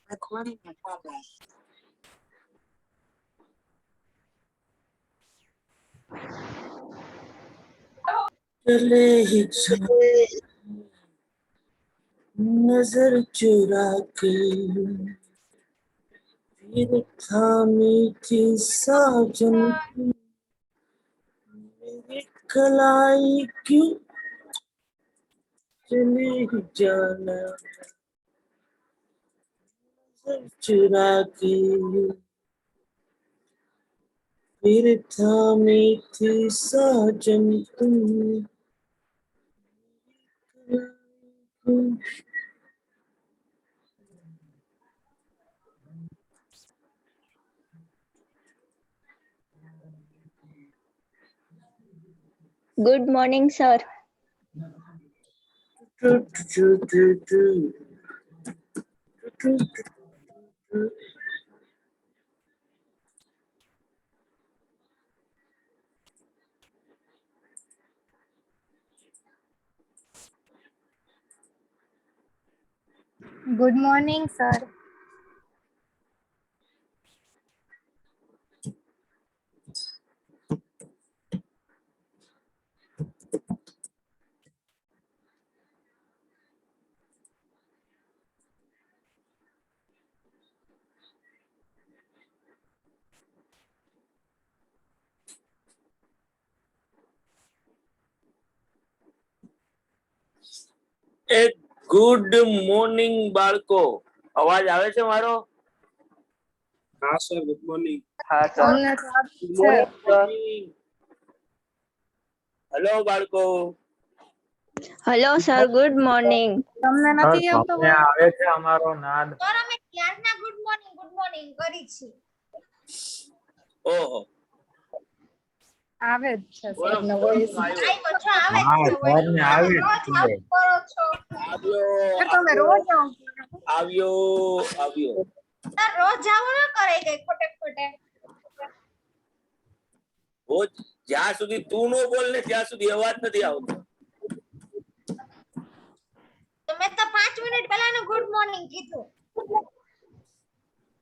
Recording in progress. चले ही नजर चुरा के फिर थामी थी साजन मेरी कलाई क्यों चले ही जाना नजर चुरा के फिर थामी थी साजन तुमने Good morning, sir. Good morning, sir. એક ગુડ મોર્નિંગ બાળકો અવાજ આવે છે મારો? હા સર ગુડ મોર્નિંગ. હા હેલો બાળકો. Hello, sir. Good morning. તમને નથી આવતો આવે છે અમારો નાદ. સર અમે ક્યારના ગુડ મોર્નિંગ કરી છે. ઓહો આવે જ છે બોલો, સર નો વોઇસ આવ્યો સર ને આવી કરો છો સર તમે રોજ આવ્યો આવ્યો સર રોજ આવો ન કરે કે ખોટે ખોટે રોજ જ્યાં સુધી તું નો બોલ ને ત્યાં સુધી અવાજ નથી આવતો. તમે તો 5 મિનિટ પહેલાનું ગુડ મોર્નિંગ કીધું.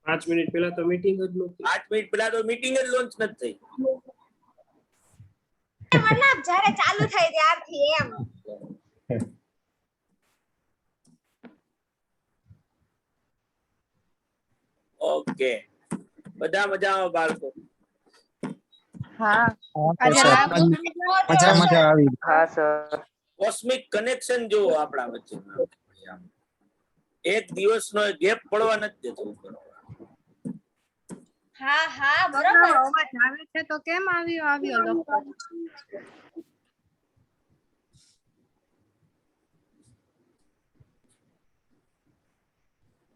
5 મિનિટ પહેલા તો મીટિંગ જ નહોતી. 5 મિનિટ પહેલા તો મીટિંગ જ લોન્ચ નથી થઈ. મતલબ જ્યારે ચાલુ થાય ત્યારથી એમ. ઓકે બધા મજામાં બાળકો? હા મજા આવી. હા, sir. કોસ્મિક કનેક્શન જો આપણા વચ્ચે એક દિવસનો ગેપ પડવા નથી દેતો ઉપર. હા બરોબર અવાજ આવે છે તો કેમ આવ્યો લખો.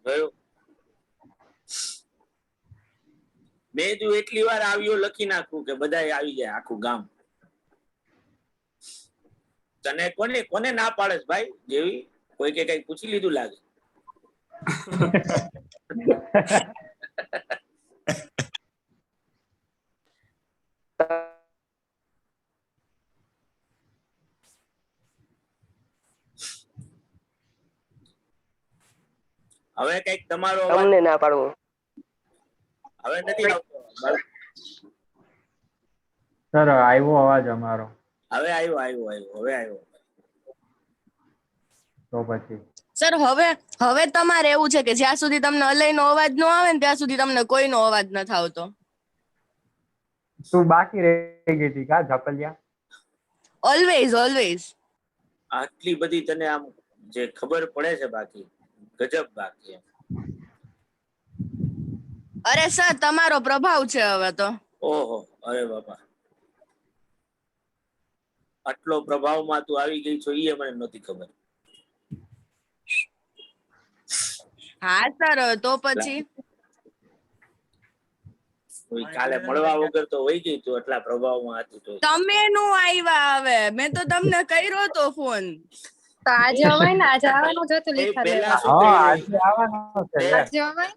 ગયો મેં જો એટલી વાર આવ્યો લખી નાખું કે બધાય આવી જાય આખું ગામ. તને કોને કોને ના પાડે ભાઈ? જેવી કોઈ કે કઈ પૂછી લીધું લાગે. હવે કઈક તમારો તમને ના પાડવું. હવે નથી આવતો. સર આવ્યો અવાજ અમારો. હવે આવ્યો હવે આવ્યો. તો પછી સર હવે તમારે એવું છે કે જ્યાં સુધી તમને અલયનો અવાજ ન આવે ને ત્યાં સુધી તમને કોઈનો અવાજ ન આવતો. તું બાકી રહી ગઈ હતી કા ઝપલિયા? ઓલવેઝ આટલી બધી તને આમ જે ખબર પડે છે બાકી ગજબ બાકી એમ. અરે સર તમારો પ્રભાવ છે હવે તો. ઓહો અરે બાપા આટલો પ્રભાવમાં તું આવી ગઈ છો એ મને નહોતી ખબર. હા સર તો પછી કાલે મળવા વગર તો વહી ગઈ તું એટલા પ્રભાવમાં હતી તો. તમે નું આવ્યા હવે મેં તો તમને કર્યો તો ફોન. તો આજે અવાય ને આજે આવવાનું જ હતું લેખા પહેલા લેવા. શું હા કર્યું? આજે આવવાનો છે લે. આજે અવાય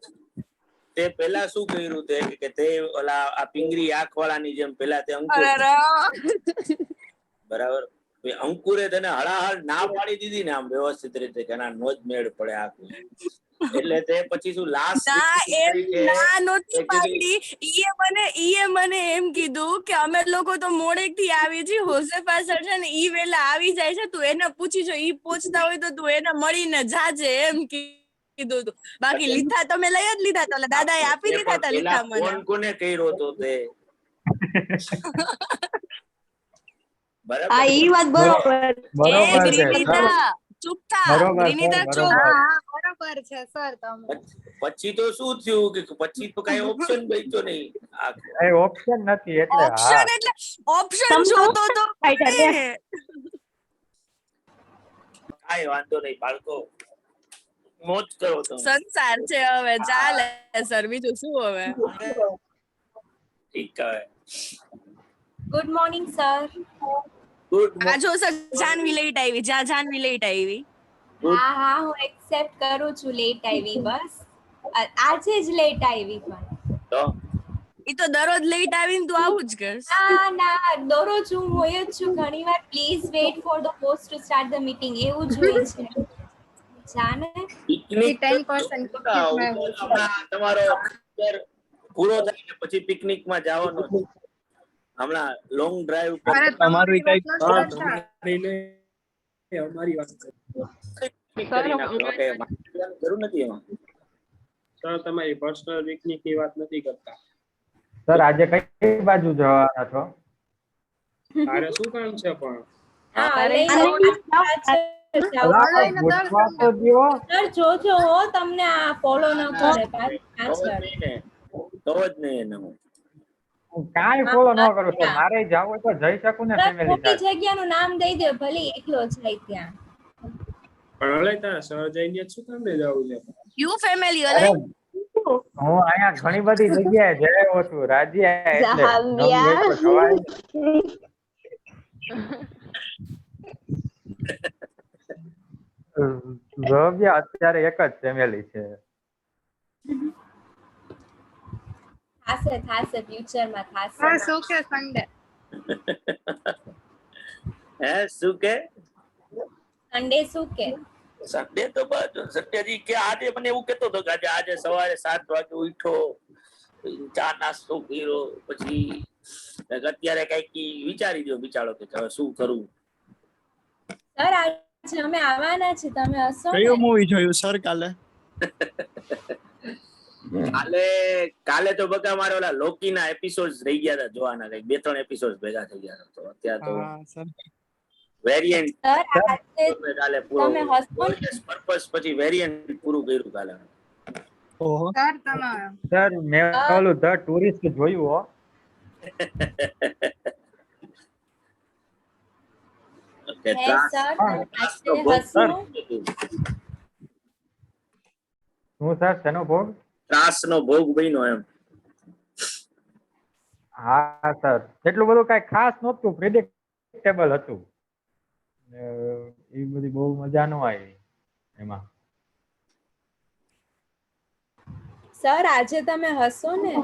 તે પહેલા શું કર્યું કે તે ઓલા આ પિંગરી આંખ વાળાની જેમ પહેલા તે અંકુર અરે બરાબર અંકુરે તને હળાહળ ના પાડી દીધી ને આમ વ્યવસ્થિત રીતે કે ના નો જ મેળ પડે આખું. એટલે તે પછી શું લાસ્ટ ના એમ ના નહોતી પાડી. ઈએ મને એમ કીધું કે અમે લોકો તો મોડેક થી આવી છીએ, હોસેફા સર છે ને ઈ વેલા આવી જાય છે, તું એને પૂછી જો, ઈ પહોંચતા હોય તો તું એને મળીને જાજે એમ કીધું તું. બાકી લીધા તમે લઈ જ લીધા તો દાદાએ આપી દીધા હતા લીધા મને. ફોન કોને કર્યો તો તે બરાબર હા ઈ વાત બરોબર. એ બરોબર છે ગ્રીનિતા ચૂપ થા, બરોબર, ગ્રીનિતા સર, ચૂપ. બરોબર. હા બરોબર છે સર તમે. પછી તો શું થયું કે પછી તો કઈ ઓપ્શન બચ્યો નહીં. એ ઓપ્શન નથી એટલે હા ઓપ્શન એટલે ઓપ્શન જોતો તો પડે. કાંઈ વાંધો નહીં બાળકો, મોજ કરો તમે. સંસાર છે હવે, ચાલે સર, બીજું શું હવે. ઠીક હવે. Good morning sir. ગુડ આ જો સર જાનવી લેટ આવી, જાનવી લેટ આવી. હા હા હું એક્સેપ્ટ કરું છું લેટ આવી, બસ આજે જ લેટ આવી પણ. તો ઈ તો દરરોજ લેટ આવીને તું આવું જ કરશ. ના ના દરરોજ હું હોય જ છું, ઘણી વાર please weight for the host to start the meeting એવું જ હોય છે. જાને પિકનિક 10% હમણાં તમારો lecture પૂરો થાય ને પછી પિકનિક માં જવાનો છે. હમણાં લોંગ ડ્રાઈવ પર અરે તમારી વાત નથી કરતા. પિકનિક કરી નાખો. ઓકે, જરૂર નથી એમાં. સર તમારી પર્સનલ પિકનિક ની વાત નથી કરતા. સર આજે કઈ બાજુ જવાના છો? તારે શું કામ છે પણ? હા અલઈને પૂછવા તો દ્યો. સર જોજો હો તમને આ ફોલો ન કરે પાછળ. તો જ નહીં એને હું. હું કાંઈ ફોલો ન કરું સર, મારે જવું હોય તો જઈ શકું ને સર ફેમિલી ખોટી સાથે. જગ્યાનું નામ દઈ દો, ભલે એકલો જાય ત્યાં. પણ હલે તારે સર જઈને શું કામ લઈ જવું છે? યુ ફેમિલી અરે, અલે હું અહીંયા ઘણી બધી જગ્યાએ જયો છું રાજ્યા, એટલે નવી હોય તો જવાય. રવ્યા અત્યારે એક જ ફેમિલી છે. થાશે ફ્યુચરમાં હા થાશે. શું કે સન્ડે હે શું કે સન્ડે શું કે સન્ડે તો સત્યજી કે આજે મને એવું કેતો હતો કે આજે સવારે 7 વાગે ઉઠો, ચા નાસ્તો કર્યો, પછી અત્યારે કઈક વિચારી દો બિચારો કે હવે શું કરવું. સર આજે અમે આવવાના છીએ, તમે હશો ને? કયું મૂવી જોયું સર કાલે? કાલે તો બકા મારે ઓલા લોકી ના એપિસોડ રહી ગયા હતા જોવાના, કઈક 2-3 એપિસોડ ભેગા થઈ ગયા હતા. તો અત્યારે તો હા સર. વેરિયન્ટ સર આજે કાલે પૂરો તમે હસતો ને? પર્પસ પછી વેરિયન્ટ પૂરું કર્યું કાલે. ઓહો. સર તમે સર મેં ઓલું ધ ટુરિસ્ટ જોયું હો. ઓકે, હે સર તમે આજે હસો? શું સર શેનો ભોગ? ત્રાસનો ભોગ બન્યો એમ. હા સર, એટલું બધું કઈ ખાસ નહોતું, પ્રિડિક્ટેબલ હતું. એ બધી બહુ મજા ન આવી એમાં. સર આજે તમે હસો ને?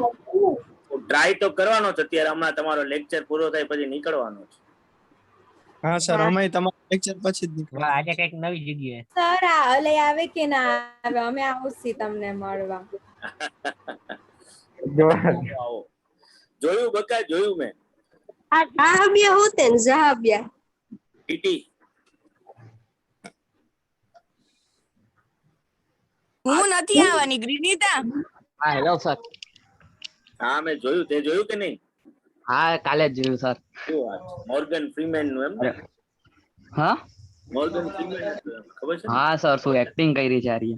ટ્રાય તો કરવાનો છે અત્યારે, હમણાં તમારો લેક્ચર પૂરો થાય પછી નીકળવાનો છે. હા સર, અમે તમારા લેક્ચર પછી જ નીકળ્યા. આજે કઈક નવી જગ્યાએ સર આ અલે આવે કે ના આવે, અમે આવશી તમને મળવા. આવો. જોયું બકા, જોયું મેં. જહાબિયા હોતે ને જહાબિયા. ટીટી હું નથી આવવાની ગ્રીનિતા. હા હેલો સર. હા મેં જોયું, તે જોયું કે નહીં? હા કાલે જ જોયું સર. શું વાત છે? મોર્ગન ફ્રીમેન નું એમ ને? હા મોર્ગન ફ્રીમેન ખબર છે ને? હા સર, શું એક્ટિંગ કરી છે આરી.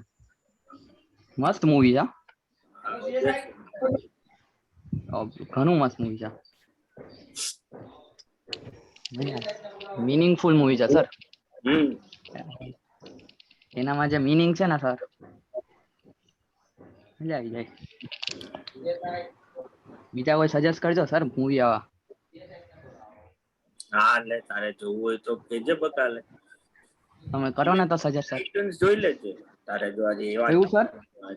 મસ્ત મૂવી છે. ઘણું મસ્ત મૂવી છે. મીનિંગફુલ મૂવી છે સર. એનામાં જે મીનિંગ છે ને સર, મજા આવી જાય. બીજા કોઈ સજેસ્ટ કરજો સર મૂવી આવા. હા લે, તારે જોવું હોય તો કેજે બકા લે. તમે કરો ને તો સજેસ્ટ સર. ટાઇટન્સ જોઈ લેજે તારે જો આજે એવા. એવું sir?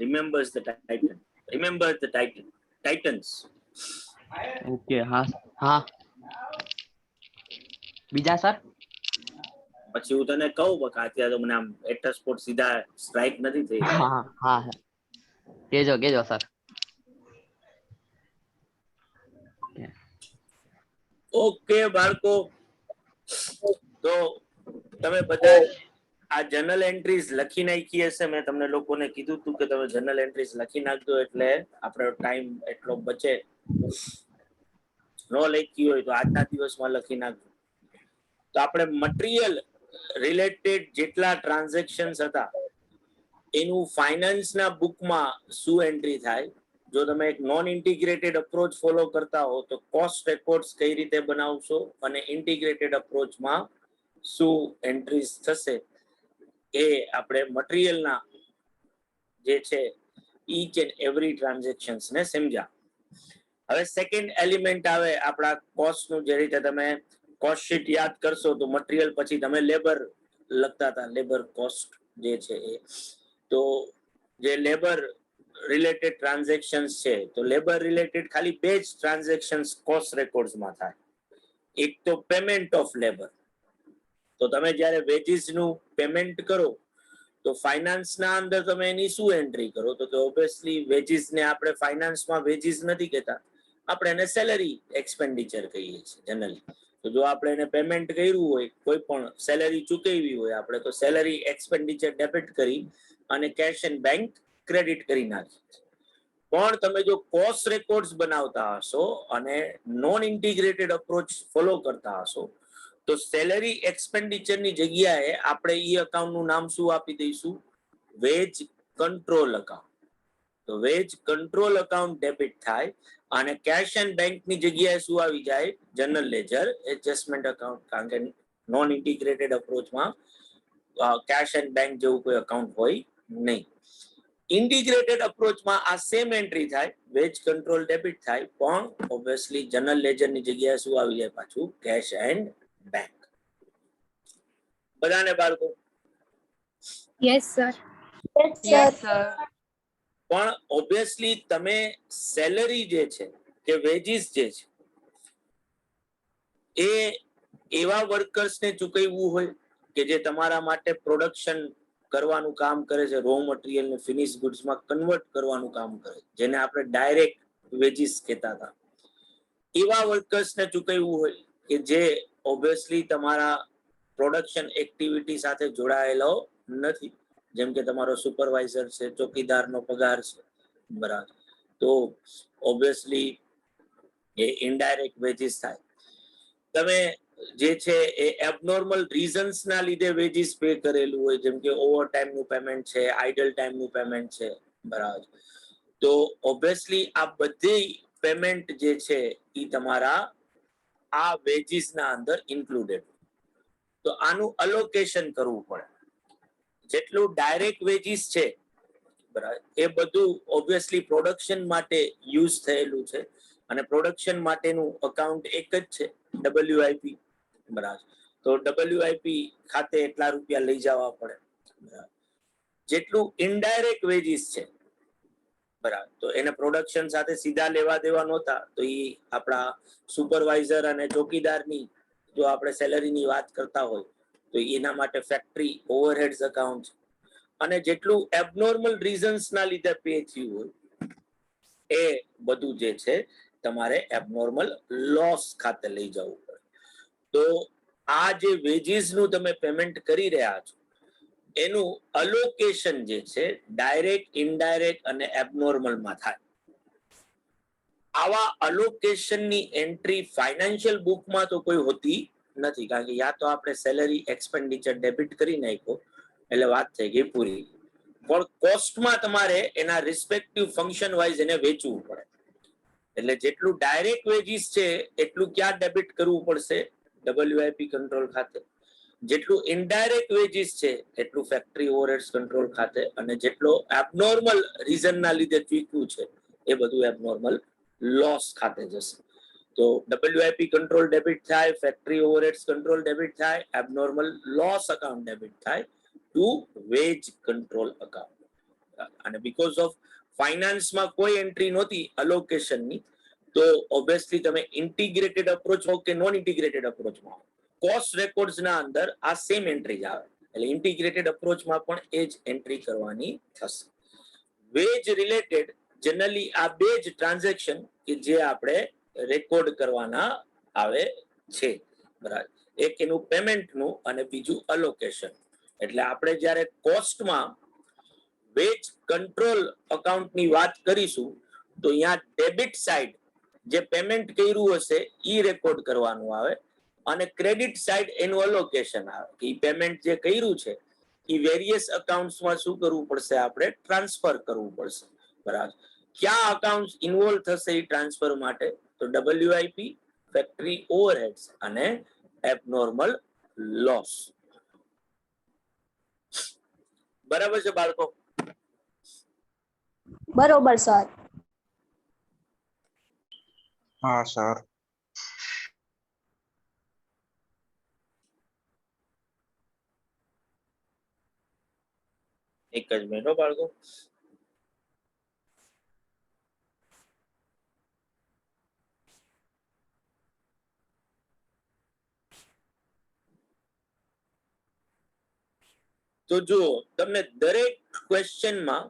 Remembers the Titan. Remember the Titan. Titans. Okay હા હા. બીજા સર? પછી હું તને કહું બકા અત્યારે તો મને આમ એટર સ્પોટ સીધા સ્ટ્રાઇક નથી થઈ રહ્યા. હા હા હા કેજો કેજો સર. ઓકે બાળકો, તો તમે બધા આ જર્નલ એન્ટ્રીઝ લખી નાખી હશે. મેં તમને લોકોને કીધું હતું કે તમે જર્નલ એન્ટ્રીઝ લખી નાખજો એટલે આપણો ટાઈમ એટલો બચે. ન લખી હોય તો આજના દિવસમાં લખી નાખજો. તો આપણે મટીરિયલ રિલેટેડ જેટલા ટ્રાન્ઝેક્શન્સ હતા એનું ફાઇનાન્સના બુકમાં શું એન્ટ્રી થાય. જો તમે એક નોન ઇન્ટિગ્રેટેડ અપ્રોચ ફોલો કરતા હો તો કોસ્ટ રેકોર્ડ્સ કઈ રીતે બનાવશો અને ઇન્ટિગ્રેટેડ અપ્રોચમાં શું એન્ટ્રીઝ થશે એ આપણે મટીરિયલના જે છે ઈચ એન્ડ એવરી ટ્રાન્ઝેક્શન્સ ને સમજ્યા. હવે સેકન્ડ એલિમેન્ટ આવે આપણા કોસ્ટનું. જે રીતે તમે કોસ્ટ શીટ યાદ કરશો તો મટીરિયલ પછી તમે લેબર લખતા હતા, લેબર કોસ્ટ જે છે એ. તો જે લેબર રિલેટેડ ટ્રાન્ઝેક્શન્સ છે તો લેબર રિલેટેડ ખાલી બે જ ટ્રાન્ઝેક્શન્સ કોસ્ટ રેકોર્ડ્સમાં થાય. એક તો પેમેન્ટ ઓફ લેબર. તો તમે જ્યારે વેજીસનું પેમેન્ટ કરો તો ફાઇનાન્સના અંદર તમે એની શું એન્ટ્રી કરો તો કે ઓબ્વિયસલી વેજીસને આપણે ફાઇનાન્સમાં વેજીસ નથી કહેતા, આપણે એને સેલરી એક્સપેન્ડિચર કહીએ છીએ જનરલી. તો જો આપણે એને પેમેન્ટ કર્યું હોય, કોઈ પણ સેલરી ચૂકવી હોય આપણે, તો સેલરી એક્સપેન્ડિચર ડેબિટ કરી અને કેશ એન્ડ બેંક ક્રેડિટ કરી નાખીએ. પણ તમે જો કોસ્ટ રેકોર્ડ્સ બનાવતા હશો અને નોન ઇન્ટિગ્રેટેડ અપ્રોચ ફોલો કરતા હશો તો સેલરી એક્સપેન્ડિચરની જગ્યાએ આપણે ઈ અકાઉન્ટનું નામ શું આપી દઈશું? Wage control account. તો વેજ કંટ્રોલ અકાઉન્ટ ડેબિટ થાય અને કેશ એન્ડ બેંકની જગ્યાએ શું આવી જાય? General ledger adjustment account. કારણ કે નોન ઇન્ટિગ્રેટેડ અપ્રોચમાં કેશ એન્ડ બેંક જેવું કોઈ અકાઉન્ટ હોય નહીં. ઇન્ટિગ્રેટેડ અપ્રોચમાં આ સેમ એન્ટ્રી થાય, વેજ કંટ્રોલ ડેબિટ થાય, પણ ઓબ્વિયસલી જનરલ લેજરની જગ્યાએ શું આવી જાય પાછું? Cache and bank. બધાને બાળકો? Yes sir. પણ ઓબ્વિયસલી તમે સેલરી જે છે કે વેજીસ જે છે એ એવા વર્કર્સને ચૂકવવું હોય કે જે તમારા માટે પ્રોડક્શન કરવાનું કામ કરે છે, રો મટીરિયલ ને ફિનિશ ગુડ્સમાં કન્વર્ટ કરવાનું કામ કરે, જેને આપણે ડાયરેક્ટ વેજીસ કહેતા હતા. એવા વર્કર્સને ચૂકવવું હોય કે જે ઓબ્વિયસલી તમારા પ્રોડક્શન એક્ટિવિટી સાથે જોડાયેલો નથી, જેમ કે તમારો સુપરવાઇઝર છે, ચોકીદારનો પગાર છે, બરાબર. તો ઓબ્વિયસલી એ ઇનડાયરેક્ટ વેજીસ થાય. તમે જે છે એ એબનોર્મલ રીઝન્સના લીધે વેજીસ પે કરેલું હોય, જેમ કે ઓવર ટાઈમનું પેમેન્ટ છે, આઇડલ ટાઈમનું પેમેન્ટ છે, બરાબર. તો ઓબ્વિયસલી આ બધી પેમેન્ટ જે છે એ તમારા આ વેજીસના અંદર ઇન્ક્લુડેડ. તો આનું અલોકેશન કરવું પડે. જેટલું ડાયરેક્ટ વેજીસ છે બરાબર એ બધું ઓબ્વિયસલી પ્રોડક્શન માટે યુઝ થયેલું છે અને પ્રોડક્શન માટેનું અકાઉન્ટ એક જ છે, WIP, બરાબર. તો WIP ખાતે એટલા રૂપિયા લઈ જવા પડે, બરાબર. જેટલું ઇનડાયરેક્ટ વેજીસ છે બરાબર, તો એને પ્રોડક્શન સાથે સીધા લેવા દેવા નહોતા, તો એ આપણા સુપરવાઇઝર અને ચોકીદારની જો આપણે સેલરીની વાત કરતા હોય તો એના માટે ફેક્ટરી ઓવરહેડ્સ અકાઉન્ટ છે. અને જેટલું એબનોર્મલ રીઝન્સના લીધે પે થયું હોય એ બધું જે છે તમારે એબનોર્મલ લોસ ખાતે લઈ જવું પડે. તો આ જે વેજીસનું તમે પેમેન્ટ કરી રહ્યા છો એનું અલોકેશન જે છે ડાયરેક્ટ, ઇનડાયરેક્ટ અને એબનોર્મલમાં થાય. આવા અલોકેશનની એન્ટ્રી ફાઇનાન્શિયલ બુકમાં તો કોઈ હોતી નથી, કારણ કે યા તો આપણે સેલરી એક્સપેન્ડિચર ડેબિટ કરી નાખ્યો એટલે વાત થઈ ગઈ પૂરી. પણ કોસ્ટમાં તમારે એના રિસ્પેક્ટિવ ફંક્શન વાઇઝ એને વેચવું પડે. એટલે જેટલું ડાયરેક્ટ વેજીસ છે એટલું ક્યાં ડેબિટ કરવું પડશે? WIP કંટ્રોલ ખાતે. જેટલું ઇનડાયરેક્ટ વેજીસ છે એટલું ફેક્ટરી ઓવરહેડ્સ કંટ્રોલ ખાતે, અને જેટલો એબનોર્મલ રીઝનના લીધે ચૂક્યું છે એ બધું એબનોર્મલ લોસ ખાતે જશે. તો WIP કંટ્રોલ ડેબિટ થાય, ફેક્ટરી ઓવરહેડ્સ કંટ્રોલ ડેબિટ થાય, એબનોર્મલ લોસ અકાઉન્ટ ડેબિટ થાય ટુ વેજ કંટ્રોલ અકાઉન્ટ. અને બીકોઝ ઓફ ફાઇનાન્સમાં કોઈ એન્ટ્રી નહોતી અલોકેશનની, તો ઓબ્વિયસલી તમે ઇન્ટિગ્રેટેડ અપ્રોચ હો કે નોન ઇન્ટિગ્રેટેડ અપ્રોચમાં હો, કોસ્ટ રેકોર્ડ્સ ના અંદર આ સેમ એન્ટ્રી આવે, એટલે ઇન્ટિગ્રેટેડ અપ્રોચમાં પણ એ જ એન્ટ્રી કરવાની થશે. વેજ રિલેટેડ જનરલી આ બે જ ટ્રાન્ઝેક્શન કે જે આપણે રેકોર્ડ કરવાના આવે છે, બરાબર. એક એનું પેમેન્ટનું અને બીજું અલોકેશન. એટલે આપણે જ્યારે કોસ્ટમાં વેજ કંટ્રોલ અકાઉન્ટની વાત કરીશું તો અહીંયા ડેબિટ સાઇડ જે પેમેન્ટ કર્યું હશે ઈ રેકોર્ડ કરવાનું આવે, અને ક્રેડિટ સાઇડ એનું અલોકેશન આવે કે પેમેન્ટ જે કર્યું છે એ વેરિયસ અકાઉન્ટ્સમાં શું કરવું પડશે, આપણે ટ્રાન્સફર કરવું પડશે, બરાબર. ક્યાં અકાઉન્ટ ઇન્વોલ્વ થશે એ ટ્રાન્સફર માટે? તો WIP, ફેક્ટરી ઓવરહેડ્સ અને એબનોર્મલ લોસ. બરાબર છે બાળકો? બરોબર સર. હા સર. એક જ મિનિટ બાળકો. તો જો તમને દરેક ક્વેશ્ચનમાં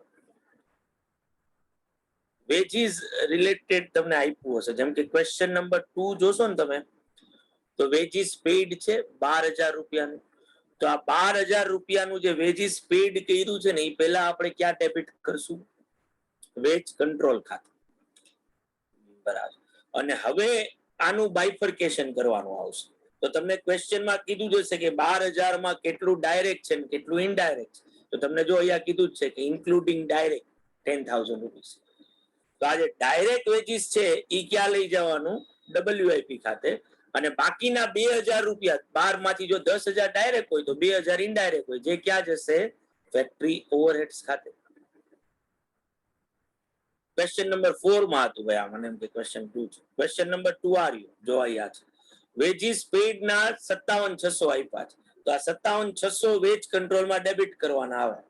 વેજીસ રિલેટેડ તમને આપ્યું હશે, જેમ કે ક્વેશ્ચન નંબર 2 જોશો ને તમે તો વેજીસ પેઇડ છે 12,000 રૂપિયાનું. તો આ 12,000 રૂપિયાનું જે વેજીસ પેઇડ કર્યું છે ને એ પહેલા આપણે ક્યાં ડેબિટ કરશું? વેજ કંટ્રોલ ખાતે, બરાબર. અને હવે આનું બાયફર્કેશન કરવાનું આવશે. તો તમને ક્વેશ્ચનમાં કીધું જશે કે 12,000 માં કેટલું ડાયરેક્ટ છે ને કેટલું ઇનડાયરેક્ટ છે. તો તમને જો અહીંયા કીધું જ છે કે ઇન્ક્લુડિંગ ડાયરેક્ટ 10,000 રૂપીસ. તો આ જે ડાયરેક્ટ વેજીસ છે એ ક્યાં લઈ જવાનું? WIP ખાતે. અને બાકીના 2,000 રૂપિયા 12 માંથી જો 10,000 ડાયરેક્ટ હોય તો 2,000 ઇનડાયરેક્ટ હોય, જે ક્યાં જશે? ફેક્ટરી ઓવરહેડ્સ ખાતે. ક્વેશ્ચન નંબર 4 માં હતું ભાઈ, આ મને એમ કે ક્વેશ્ચન 2 છે. ક્વેશ્ચન નંબર 2 આ રહ્યું, જો અહીંયા છે વેજીસ પેઇડ ના 57,600 આપ્યા છે. તો આ 57,600 વેજ કંટ્રોલમાં ડેબિટ કરવાના આવે,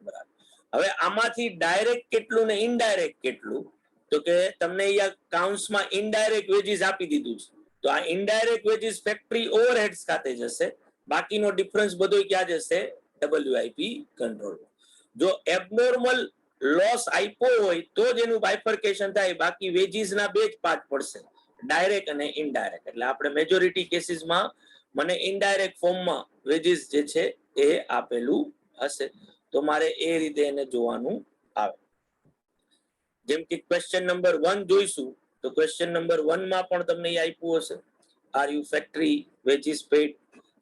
બરાબર. હવે આમાંથી ડાયરેક્ટ કેટલું ને ઇનડાયરેક્ટ કેટલું? તો કે તમને અહીંયા કાઉન્ટ્સમાં ઇનડાયરેક્ટ વેજીસ આપી દીધું છે. તો આ ઇનડાયરેક્ટ વેજીસ ફેક્ટરી ઓવરહેડ્સ ખાતે જશે, બાકીનો ડિફરન્સ બધો ક્યાં જશે? WIP control. જો એબનોર્મલ લોસ આપ્યો હોય તો જ એનું બાયફર્કેશન થાય, બાકી વેજીસ ના બે જ પાર્ટ પડશે, ડાયરેક્ટ અને ઇનડાયરેક્ટ. એટલે આપણે મેજોરિટી કેસીસમાં મને ઇનડાયરેક્ટ ફોર્મમાં વેજીસ જે છે એ આપેલું હશે, તો મારે એ રીતે એને જોવાનું આવે. જેમ કે ક્વેશ્ચન નંબર 1 જોઈશું તો ક્વેશ્ચન નંબર 1 માં પણ તમને એ આપ્યું હશે, are you factory veggies paid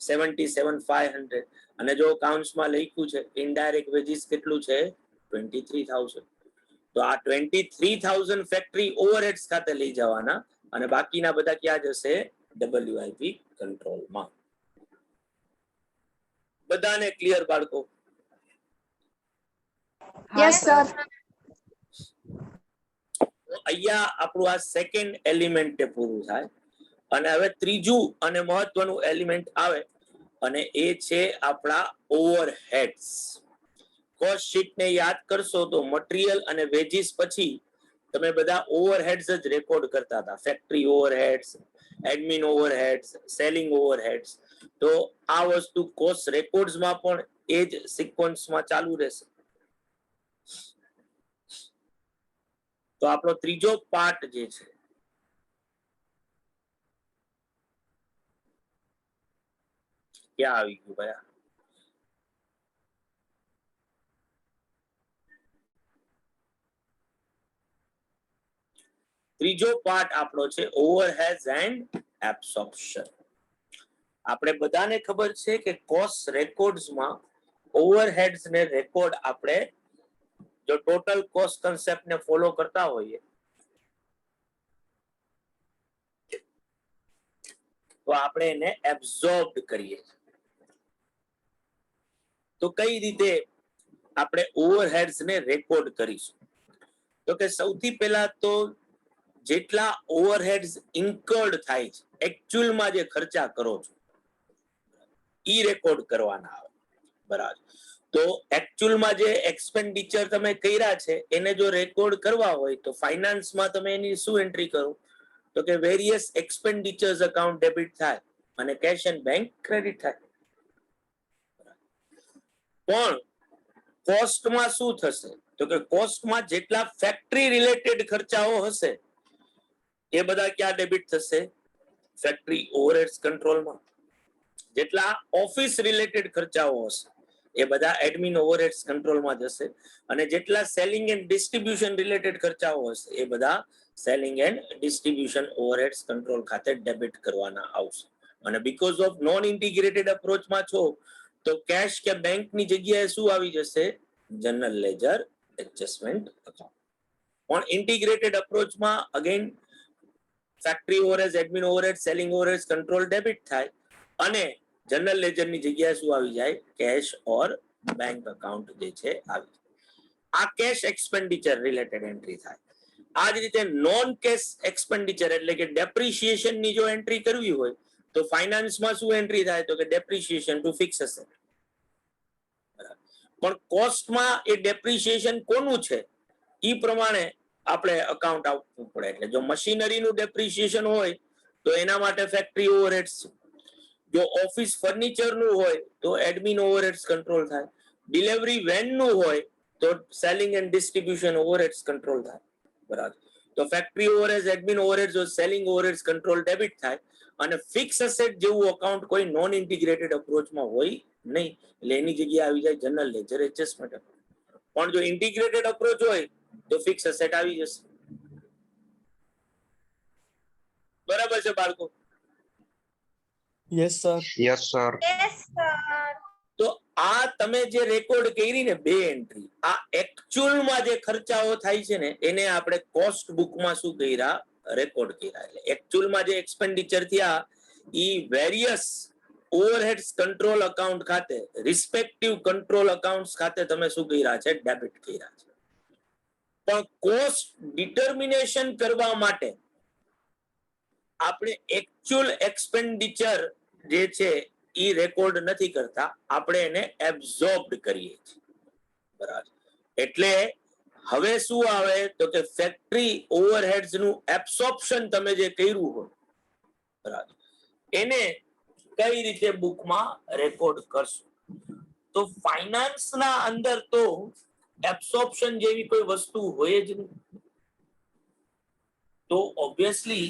77,500. અને જો કાઉન્ટ્સમાં લખ્યું છે ઇનડાયરેક્ટ વેજીસ કેટલું છે? 23,000. તો આ 23,000 ફેક્ટરી ઓવરહેડ્સ ખાતે લઈ જવાના, અને બાકીના બધા ક્યાં જશે? WIP કંટ્રોલમાં. બધાને ક્લિયર બાળકો? Yes sir. અહીંયા આપણું આ સેકન્ડ એલિમેન્ટ પૂરું થાય, અને હવે ત્રીજું અને મહત્વનું એલિમેન્ટ આવે, અને એ છે આપણા ઓવરહેડ્સ. કોસ્ટ શીટ ને યાદ કરશો તો મટીરિયલ અને વેજીસ પછી તમે બધા ઓવરહેડ્સ જ રેકોર્ડ કરતા હતા. Factory overheads, admin overheads, selling overheads. તો આ વસ્તુ કોસ્ટ રેકોર્ડ્સમાં પણ એ જ સિક્વન્સમાં ચાલુ રહેશે. તો આપણો ત્રીજો પાર્ટ જે છે ક્યાં આવી ગયું ભાઈ? ત્રીજો પાર્ટ આપણો છે ઓવરહેડ્સ એન્ડ એબ્સોર્પ્શન. આપણે બધાને ખબર છે કે કોસ્ટ રેકોર્ડ્સમાં ઓવરહેડ્સ ને રેકોર્ડ આપણે જો ટોટલ કોસ્ટ કન્સેપ્ટ ને ફોલો કરતા હોઈએ તો આપણે એને એબ્સોર્બ્ડ કરીએ. તો કઈ રીતે આપણે ઓવરહેડ્સ ને રેકોર્ડ કરીશું? તો કે સૌથી પહેલા તો જેટલા ઓવરહેડ્સ ઇન્કર્ડ થાય છે, એકચ્યુઅલમાં જે ખર્ચા કરો છો ઈ રેકોર્ડ કરવાના આવે, બરાબર. તો એકચ્યુઅલમાં જે એક્સપેન્ડિચર તમે કર્યા છે એને જો રેકોર્ડ કરવા હોય તો ફાઇનાન્સમાં તમે એની શું એન્ટ્રી કરો? તો કે વેરિયસ એક્સપેન્ડિચર્સ અકાઉન્ટ ડેબિટ થાય અને કેશ એન્ડ બેંક ક્રેડિટ થાય. પણ કોસ્ટમાં શું થશે તો કે કોસ્ટમાં જેટલા ફેક્ટરી રિલેટેડ ખર્ચાઓ હશે એ બધા ક્યાં ડેબિટ થશે? ફેક્ટરી ઓવરહેડ્સ કંટ્રોલમાં. જેટલા ઓફિસ રિલેટેડ ખર્ચાઓ હશે એ બધા એડમિન ઓવરહેડ્સ કંટ્રોલમાં જશે, અને જેટલા સેલિંગ એન્ડ ડિસ્ટ્રીબ્યુશન રિલેટેડ ખર્ચાઓ હશે એ બધા selling and distribution overheads control ખાતે ડેબિટ કરવાના આવશે. અને બીકોઝ ઓફ નોન ઇન્ટિગ્રેટેડ અપ્રોચમાં છો તો કેશ કે બેંકની જગ્યાએ શું આવી જશે? General ledger adjustment account. પણ ઇન્ટિગ્રેટેડ અપ્રોચમાં again factory overheads, admin overheads, selling overheads control debit થાય, અને જનરલ લેજરની જગ્યાએ શું આવી જાય? કેશ ઓર બેંક અકાઉન્ટ જે છે આવી જાય. આ કેશ એક્સપેન્ડિચર રિલેટેડ એન્ટ્રી થાય. આ જ રીતે નોન કેશ એક્સપેન્ડિચર એટલે કે ડેપ્રિસિએશન ની જો એન્ટ્રી કરવી હોય તો ફાઇનાન્સમાં શું એન્ટ્રી થાય? તો કે ડેપ્રિસિએશન ટુ ફિક્સ એસેટ. પણ કોસ્ટમાં એ ડેપ્રિસિએશન કોનું છે ઈ પ્રમાણે આપણે અકાઉન્ટ આપવું પડે. એટલે જો મશીનરીનું ડેપ્રિસિએશન હોય તો એના માટે ફેક્ટરી ઓવરહેડ્સ, જો ઓફિસ ફર્નિચરનું હોય તો એડમિન ઓવરહેડ્સ કંટ્રોલ થાય, ડિલિવરી વેનનું હોય તો selling and distribution overheads control થાય. બરાબર. તો factory overheads, admin overheads, selling overheads control debit થાય, અને ફિક્સ એસેટ જેવું અકાઉન્ટ કોઈ નોન ઇન્ટિગ્રેટેડ અપ્રોચમાં હોય નહીં, એટલે એની જગ્યાએ આવી જાય જનરલ લેજર એડજસ્ટમેન્ટ અકાઉન્ટ. પણ જો ઇન્ટિગ્રેટેડ અપ્રોચ હોય તો ફિક્સ એસેટ આવી જશે. બરાબર છે બાળકો? Yes sir. Yes sir. તો આ તમે જે રેકોર્ડ કરી ને બે એન્ટ્રી, આ એકચ્યુઅલમાં જે ખર્ચાઓ થાય છે ને એને આપણે કોસ્ટ બુકમાં શું કર્યા? રેકોર્ડ કર્યા. એટલે એકચ્યુઅલમાં જે એક્સપેન્ડિચર થયા ઈ વેરિયસ ઓવરહેડ્સ કંટ્રોલ અકાઉન્ટ ખાતે, રિસ્પેક્ટિવ કંટ્રોલ અકાઉન્ટ્સ ખાતે તમે શું કર્યા છે? ડેબિટ કર્યા છે. પણ કોસ્ટ ડિટર્મિનેશન કરવા માટે આપણે એકચ્યુઅલ એક્સપેન્ડિચર જે છે ઈ રેકોર્ડ નથી કરતા, આપણે એને એબ્ઝોર્બ્ડ કરીએ છીએ. બરાબર. એટલે હવે શું આવે તો કે ફેક્ટરી ઓવરહેડ્સ નું એબ્સોર્પ્શન તમે જે કર્યું હોય, બરાબર, એને કઈ રીતે બુકમાં રેકોર્ડ કરશો? તો ફાઇનાન્સના અંદર તો એબ્સોર્પ્શન જેવી કોઈ વસ્તુ હોય જ નહીં. તો obviously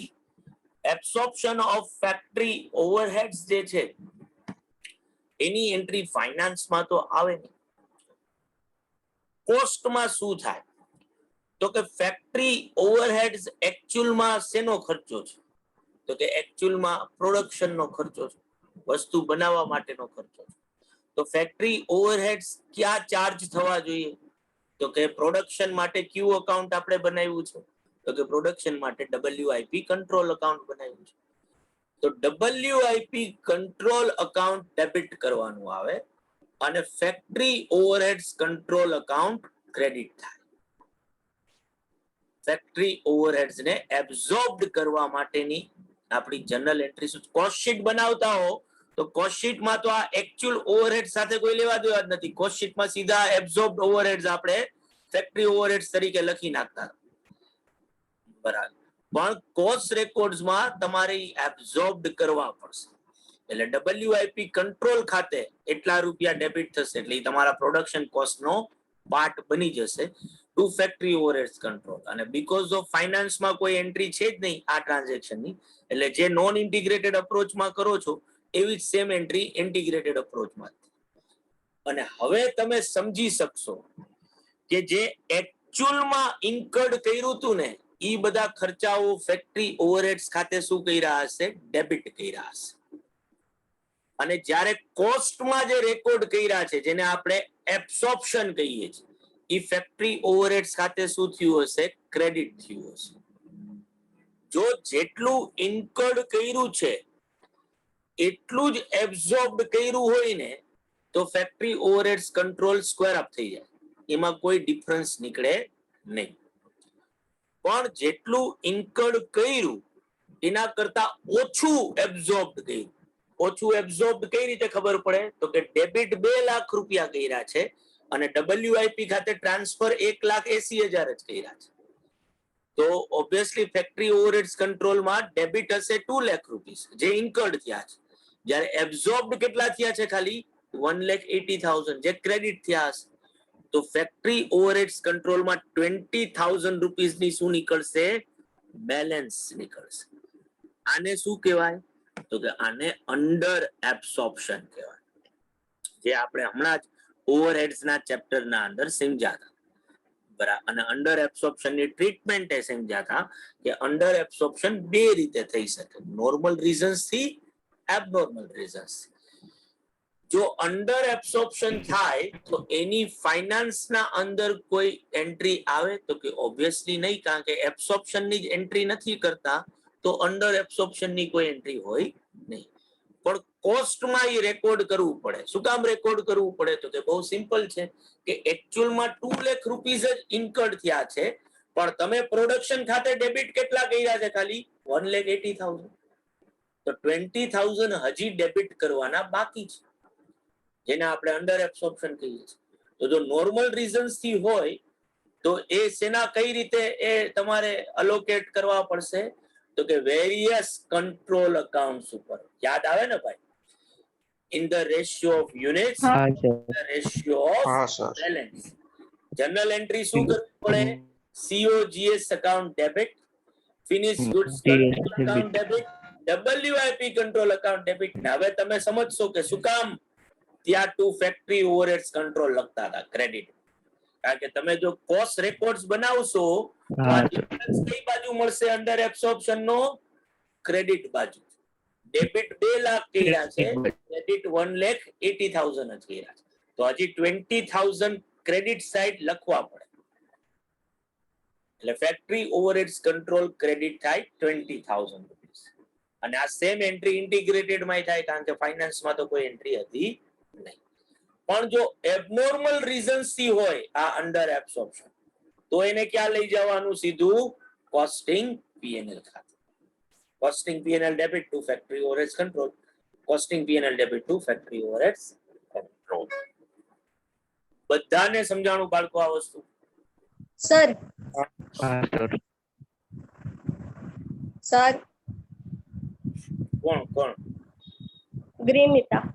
absorption of factory overheads જે છે એની એન્ટ્રી ફાઇનાન્સમાં તો આવે નહીં. કોસ્ટમાં શું થાય તો કે ફેક્ટરી ઓવરહેડ્સ એકચ્યુઅલમાં શેનો ખર્ચો છે? તો કે એકચ્યુઅલમાં પ્રોડક્શનનો ખર્ચો છે, વસ્તુ બનાવવા માટેનો ખર્ચો છે. તો ફેક્ટરી ઓવરહેડ્સ ક્યાં ચાર્જ થવા જોઈએ? તો કે પ્રોડક્શન માટે ક્યુ અકાઉન્ટ આપણે બનાવ્યું છે, તો કે પ્રોડક્શન માટે WIP કંટ્રોલ અકાઉન્ટ બનાવ્યું છે. તો WIP કંટ્રોલ અકાઉન્ટ ડેબિટ કરવાનું આવે, અને factory overheads control account credit થાય. ફેક્ટરી ઓવરહેડ્સ ને એબ્ઝોર્બ્ડ કરવા માટેની આપણી જનરલ એન્ટ્રી. કોસ્ટ શીટ બનાવતા હો તો કોસ્ટ શીટમાં તો આ એકચ્યુઅલ ઓવરહેડ સાથે કોઈ લેવા દેવા જ નથી. કોસ્ટ શીટમાં સીધા એબ્ઝોર્બ્ડ ઓવરહેડ્સ આપણે ફેક્ટરી ઓવરહેડ્સ તરીકે લખી નાખતા. બરાબર. પણ કોસ્ટ રેકોર્ડ્સમાં તમારે એબ્ઝોર્બ્ડ કરવા પડશે. એટલે WIP કંટ્રોલ ખાતે એટલા રૂપિયા ડેબિટ થશે, એટલે તમારા પ્રોડક્શન કોસ્ટનો પાર્ટ બની જશે ટુ ફેક્ટરી ઓવરહેડ્સ કંટ્રોલ. અને બીકોઝ ઓફ ફાઇનાન્સમાં કોઈ એન્ટ્રી છે જ નહીં આ ટ્રાન્ઝેક્શનની, એટલે જે નોન ઇન્ટિગ્રેટેડ અપ્રોચમાં કરો છો એવી જ સેમ એન્ટ્રી ઇન્ટિગ્રેટેડ અપ્રોચમાં. અને હવે તમે સમજી શકશો કે જે એકચ્યુઅલમાં ઇન્કર્ડ કર્યું હતું ને એ બધા ખર્ચાઓ ફેક્ટરી ઓવરહેડ્સ ખાતે શું કર્યા હશે? ડેબિટ કર્યા હશે. અને જ્યારે કોસ્ટમાં જે રેકોર્ડ કર્યા છે જેને આપણે એબ્સોર્પ્શન કહીએ છીએ, એ ફેક્ટરી ઓવરહેડ્સ ખાતે શું થયું હશે? ક્રેડિટ થયું હશે. જો જેટલું ઇન્કર્ડ કર્યું છે એટલું જ એબ્ઝોર્બ્ડ કર્યું હોય ને તો factory overheads control square up થઈ જાય, એમાં કોઈ ડિફરન્સ નીકળે નહીં. પણ જેટલું ઇન્કર્ડ કર્યું એના કરતા ઓછું એબ્ઝોર્બ્ડ કર્યું. ઓછું એબ્ઝોર્બ્ડ કઈ રીતે ખબર પડે? તો કે ડેબિટ 2 લાખ રૂપિયા કર્યા છે અને WIP ખાતે ટ્રાન્સફર 1,80,000 જ કર્યા છે. તો ઓબ્વિયસલી ફેક્ટરી ઓવરહેડ્સ કંટ્રોલમાં ડેબિટ હશે 2 લાખ રૂપીસ જે ઇન્કર્ડ થયા છે, જ્યારે એબ્ઝોર્બ્ડ કેટલા થયા છે? ખાલી 1,80,000 જે ક્રેડિટ થયા હશે. તો ફેક્ટરી ઓવરહેડ્સ કંટ્રોલમાં 20,000 રૂપીસ ની શું નીકળશે? બેલેન્સ નીકળશે. આને શું કહેવાય? તો કે આને અંડર એબ્સોર્પ્શન કહેવાય, જે આપણે હમણાં જ ઓવરહેડ્સ ના ચેપ્ટર ના અંદર સમજ્યા હતા. બરાબર. અને અંડર એબ્સોર્પ્શન ની ટ્રીટમેન્ટ એ સમજ્યા હતા કે અંડર એબ્સોર્પ્શન બે રીતે થઈ શકે, નોર્મલ રીઝન્સ થી, એબનોર્મલ રીઝન્સ. જો અંડર એબ્સોર્પ્શન થાય તો એની ફાઇનાન્સ ના અંદર કોઈ એન્ટ્રી આવે? તો કે ઓબ્વિયસલી નહીં, કારણ કે એબ્સોર્પ્શન ની જ એન્ટ્રી નથી કરતા, તો અંડર એબ્સોર્પ્શન ની કોઈ એન્ટ્રી હોય નહીં. પણ કોસ્ટમાં એ રેકોર્ડ કરવું પડે. શું કામ રેકોર્ડ કરવું પડે? તો કે બહુ સિમ્પલ છે કે એકચ્યુઅલમાં 2 લાખ રૂપીસ જ ઇન્કર્ડ થયા છે, પણ તમે પ્રોડક્શન ખાતે ડેબિટ કેટલા કર્યા છે? ખાલી 1,80,000. તો 20,000 હજી ડેબિટ કરવાના બાકી છે, જેને આપણે અંડર એબ્સોર્પ્શન કહીએ છીએ. તો જો નોર્મલ રીઝન્સ થી હોય તો એ સેના કઈ રીતે એ તમારે અલોકેટ કરવા પડશે? તો કે વેરિયસ કંટ્રોલ અકાઉન્ટ્સ ઉપર. યાદ આવે ને ભાઈ? In the ratio of units, the ratio of balance. General entry શું કરવી પડે? COGS account debit, finish goods control account debit, WIP control account debit. હવે તમે સમજશો કે શું કામ ત્યાં ટુ ફેક્ટરી ઓવરહેડ્સ કંટ્રોલ લખતા હતા ક્રેડિટ. કારણ કે તમે જો કોસ્ટ રેકોર્ડ્સ બનાવશો તો આ ડિફરન્સ કઈ બાજુ મળશે? અંડર એબ્સોર્પ્શન નો ક્રેડિટ બાજુ. ડેબિટ 2 લાખ કર્યા છે, ક્રેડિટ 1,80,000 જ કર્યા છે, તો હજી 20,000 ક્રેડિટ સાઇડ લખવા પડે. એટલે ફેક્ટરી ઓવરહેડ્સ કંટ્રોલ ક્રેડિટ થાય 20,000 રૂપીસ. અને આ સેમ એન્ટ્રી ઇન્ટિગ્રેટેડ માં થાય, કારણ કે ફાઇનાન્સમાં તો કોઈ એન્ટ્રી હતી નહીં. પણ જો એબનોર્મલ રીઝન્સ થી હોય આ અંડર એબ્સોર્પ્શન, તો એને ક્યાં લઈ જવાનું? સીધું કોસ્ટિંગ P&L ખાતે. Costing P&L debit to factory overheads control, costing P&L debit to factory overheads control. બધાને સમજાણું બાળકો આ વસ્તુ? સર સર કોણ કોણ? ગ્રીનિતા.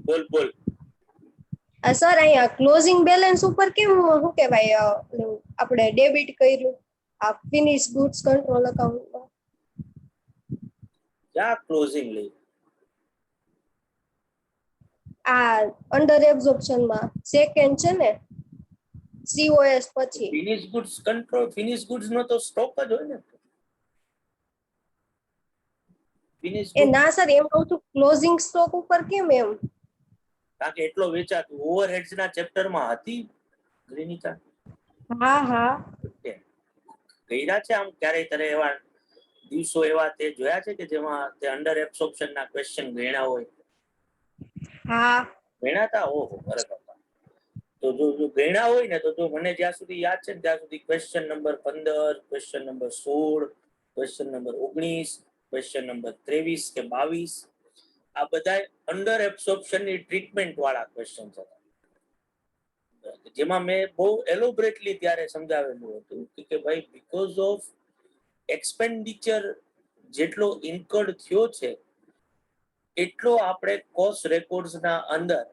બોલ બોલ. સર અહીંયા ક્લોઝિંગ બેલેન્સ ઉપર કેમ શું કહેવાય આપણે ડેબિટ કર્યું આ ફિનિશ ગુડ્સ કંટ્રોલ અકાઉન્ટમાં? ક્યાં ક્લોઝિંગ લઈ? આ અંડર એબ્સોર્પ્શન માં સેકન્ડ છે ને, COS પછી. Finish goods control, finish goods નો તો સ્ટોક જ હોય ને. ફિનિશ એ ના સર, એમ કહું છું ક્લોઝિંગ સ્ટોક ઉપર કેમ એમ? કારણ કે એટલો વેચાતું ઓવરહેડ્સ ના ચેપ્ટર માં હતી ગ્રીનિકા. હા હા કર્યા છે આમ ક્યારેય તારે એવા દિવસો એવા તે જોયા છે કે જેમાં તે અંડર એબ્સોર્પ્શન ના ક્વેશ્ચન ગણ્યા હોય? હા ગણાતા? ઓહો, બરાબર. તો જો ગણ્યા હોય ને તો જો મને જ્યાં સુધી યાદ છે ને ત્યાં સુધી question number 15, question number 16, question number 19, question number 23 કે 22 આ બધા અંડર એબ્સોર્પ્શન ની ટ્રીટમેન્ટ વાળા ક્વેશ્ચન હતા, જેમાં મેં બહુ એલોબરેટલી ત્યારે સમજાવેલું હતું કે ભાઈ બીકોઝ ઓફ એક્સપેન્ડિચર જેટલો ઇન્કર્ડ થયો છે એટલો આપણે કોસ્ટ રેકોર્ડ્સ ના અંદર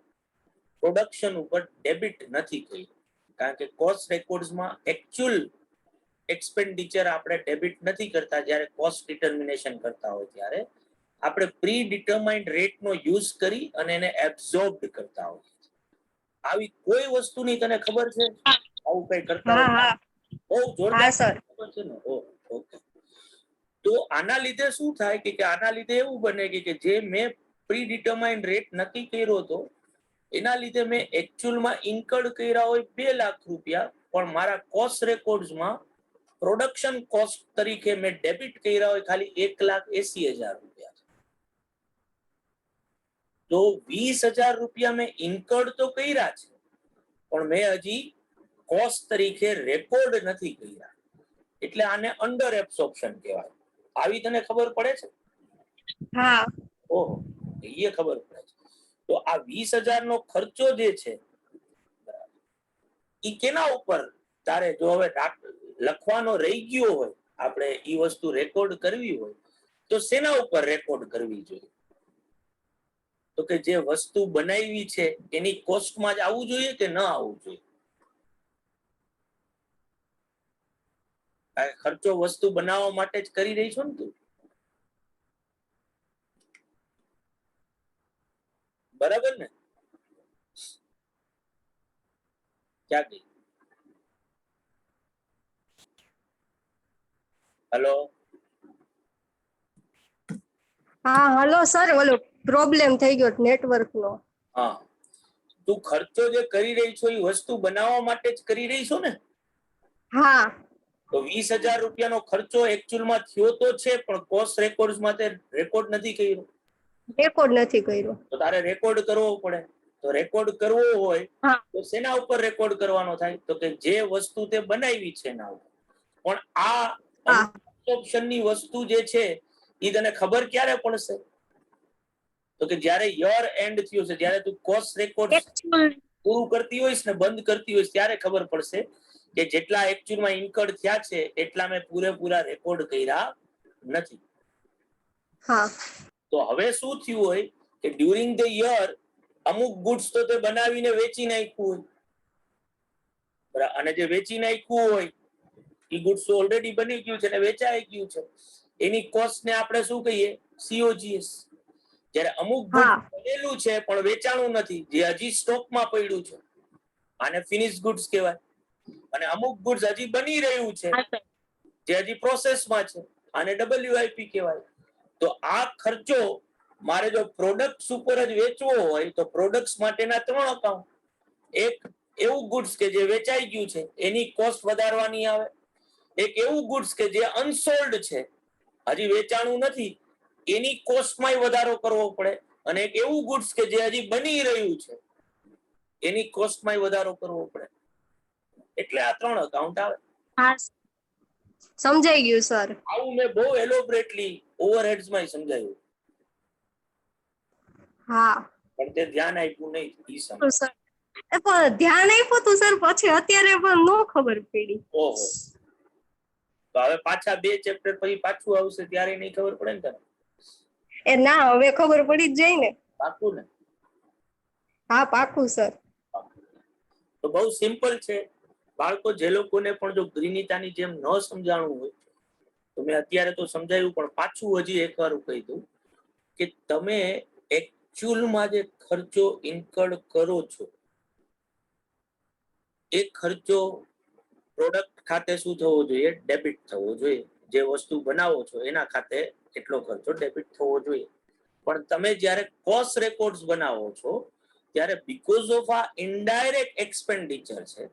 પ્રોડક્શન ઉપર ડેબિટ નથી કર્યું. કારણ કે કોસ્ટ રેકોર્ડ્સમાં એકચ્યુઅલ એક્સપેન્ડિચર આપણે ડેબિટ નથી કરતા. જ્યારે કોસ્ટ ડિટર્મિનેશન કરતા હોય ત્યારે આપણે પ્રી ડિટરમાઇન્ડ રેટનો યુઝ કરી અને એને એબ્ઝોર્બ કરતા હોય. આવી કોઈ વસ્તુની તને ખબર છે? આવું કઈ કરતા હોય? બહુ જોરદાર ખબર છે ને? ઓકે. તો આના લીધે શું થાય કે આના લીધે એવું બને કે જે મેં પ્રી ડિટરમાઇન્ડ રેટ નક્કી કર્યો હતો એના લીધે મેં એકચ્યુઅલમાં ઇન્કર્ડ કર્યા હોય 2 લાખ રૂપિયા, પણ મારા કોસ્ટ રેકોર્ડ્સમાં પ્રોડક્શન કોસ્ટ તરીકે મેં ડેબિટ કર્યા હોય ખાલી 1,80,000 રૂપિયા. તો 20,000 રૂપિયા મેં ઇન્કર્ડ તો કર્યા છે, પણ મેં હજી કોસ્ટ તરીકે રેકોર્ડ નથી કર્યા. એટલે આને અંડર એબ્સોર્પ્શન કહેવાય. આવી તને ખબર પડે છે? હા. ઓહો, એ ખબર પડે છે. તો આ 20,000 નો ખર્ચો જે છે એ કેના ઉપર તારે જો હવે લખવાનો રહી ગયો હોય, આપણે એ વસ્તુ રેકોર્ડ કરવી હોય તો શેના ઉપર રેકોર્ડ કરવી જોઈએ? તો કે જે વસ્તુ બનાવી છે એની કોસ્ટમાં જ આવવું જોઈએ કે ન આવવું જોઈએ? ખર્ચો વસ્તુ બનાવવા માટે જ કરી રહી છો ને તું, બરાબર ને? ક્યાં ગઈ? હેલો, હા હલો સર, ઓલો પ્રોબ્લેમ થઈ ગયો નેટવર્ક નો. હા, તું ખર્ચો જે કરી રહી છો એ વસ્તુ બનાવવા માટે જ કરી રહી છો ને? હા તો 20,000 રૂપિયાનો ખર્ચો એકચ્યુઅલમાં થયો તો છે, પણ કોસ્ટ રેકોર્ડ્સ માટે રેકોર્ડ નથી કર્યો. રેકોર્ડ નથી કર્યો. તો તારે રેકોર્ડ કરવો પડે. તો રેકોર્ડ કરવો હોય હા તો શેના ઉપર રેકોર્ડ કરવાનો થાય? તો કે જે વસ્તુ તે બનાવી છે એના ઉપર. પણ આ હા ઓપ્શનની વસ્તુ જે છે એ તને ખબર ક્યારે પડશે? તો કે જ્યારે યર એન્ડ થયું છે, જ્યારે તું કોસ્ટ રેકોર્ડ એકચ્યુઅલ પૂરું કરતી હોઈશ ને બંધ કરતી હોઈશ, ત્યારે ખબર પડશે કે જેટલા એકચ્યુઅલમાં ઇન્કર્ડ થયા છે એટલા મેં પૂરેપૂરા રેકોર્ડ કર્યા નથી. હા તો હવે શું થયું હોય કે ડ્યુરિંગ ધ યર અમુક ગુડ્સ તો તે બનાવીને વેચી નાખ્યું હોય, અને જે વેચી નાખ્યું હોય એ ગુડ્સ ઓલરેડી બની ગયું છે અને વેચાઈ ગયું છે, એની કોસ્ટ ને આપણે શું કહીએ? COGS. જ્યારે અમુક ગુડ્સ બનેલું છે પણ વેચાણું નથી, જે હજી સ્ટોકમાં પડ્યું છે, આને ફિનિશ ગુડ્સ કહેવાય. અને અમુક ગુડ્સ હજી બની રહ્યું છે, જે હજી પ્રોસેસમાં છે, આને WIP કહેવાય. તો આ ખર્ચો મારે જો પ્રોડક્ટ્સ ઉપર જ વેચવો હોય તો પ્રોડક્ટ્સ માટેના 3 અકાઉન્ટ. એક એવું ગુડ્સ કે જે વેચાઈ ગયું છે એની કોસ્ટ વધારવાની આવે, એક એવું ગુડ્સ કે જે અનસોલ્ડ છે હજી વેચાણું નથી એની કોસ્ટમાંય વધારો કરવો પડે, અને એક એવું ગુડ્સ કે જે હજી બની રહ્યું છે એની કોસ્ટમાંય વધારો કરવો પડે. એટલે આ 3 અકાઉન્ટ આવે. હા સમજાઈ ગયું સર. આવું મેં બહુ એલોબરેટલી ઓવરહેડ્સમાં સમજાવ્યું, હા પણ તે ધ્યાન આપ્યું નહીં ઈ સમય. તો સર પણ ધ્યાન આપ્યું તું સર, પછી અત્યારે પણ નો ખબર પડી. ઓહો, તો હવે પાછા 2 ચેપ્ટર પછી પાછું આવશે ત્યારે નહીં ખબર પડે ને તને? એ ના, હવે ખબર પડી જ જાય ને. પાકું ને? હા પાકું સર. તો બહુ સિમ્પલ છે. બાળકો જે લોકોને પણ જો ગ્રીનિતાની જેમ ન સમજાણું હોય તો મેં અત્યારે તો સમજાવ્યું, પણ પાછું હજી એકવાર કહી દઉં કે તમે એકચ્યુઅલમાં જે ખર્ચો ઇન્કર્ડ કરો છો એ ખર્ચો પ્રોડક્ટ ખાતે શું થવો જોઈએ? ડેબિટ થવો જોઈએ. જે વસ્તુ બનાવો છો એના ખાતે એટલો ખર્ચો ડેબિટ થવો જોઈએ. પણ તમે જ્યારે કોસ્ટ રેકોર્ડ્સ બનાવો છો ત્યારે બીકોઝ ઓફ આ ઇનડાયરેક્ટ એક્સપેન્ડિચર છે,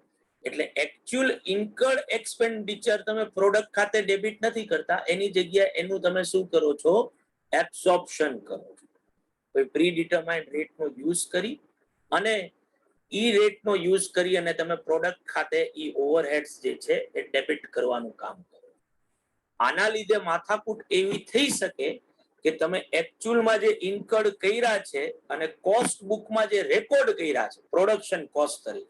એટલે એકચ્યુઅલ ઇન્કર્ડ એક્સપેન્ડિચર તમે પ્રોડક્ટ ખાતે ડેબિટ નથી કરતા, એની જગ્યાએ એનું તમે શું કરો છો? એબ્સોર્પ્શન કરો છો. કોઈ પ્રી ડિટરમાઇન્ડ રેટનો યુઝ કરી અને ઈ રેટનો યુઝ કરી અને તમે પ્રોડક્ટ ખાતે ઈ ઓવરહેડ્સ જે છે એ ડેબિટ કરવાનું કામ કરો. આના લીધે માથાકૂટ એવી થઈ શકે કે તમે એકચ્યુઅલમાં જે ઇન્કર્ડ કર્યા છે અને કોસ્ટ બુકમાં જે રેકોર્ડ કર્યા છે પ્રોડક્શન કોસ્ટ તરીકે,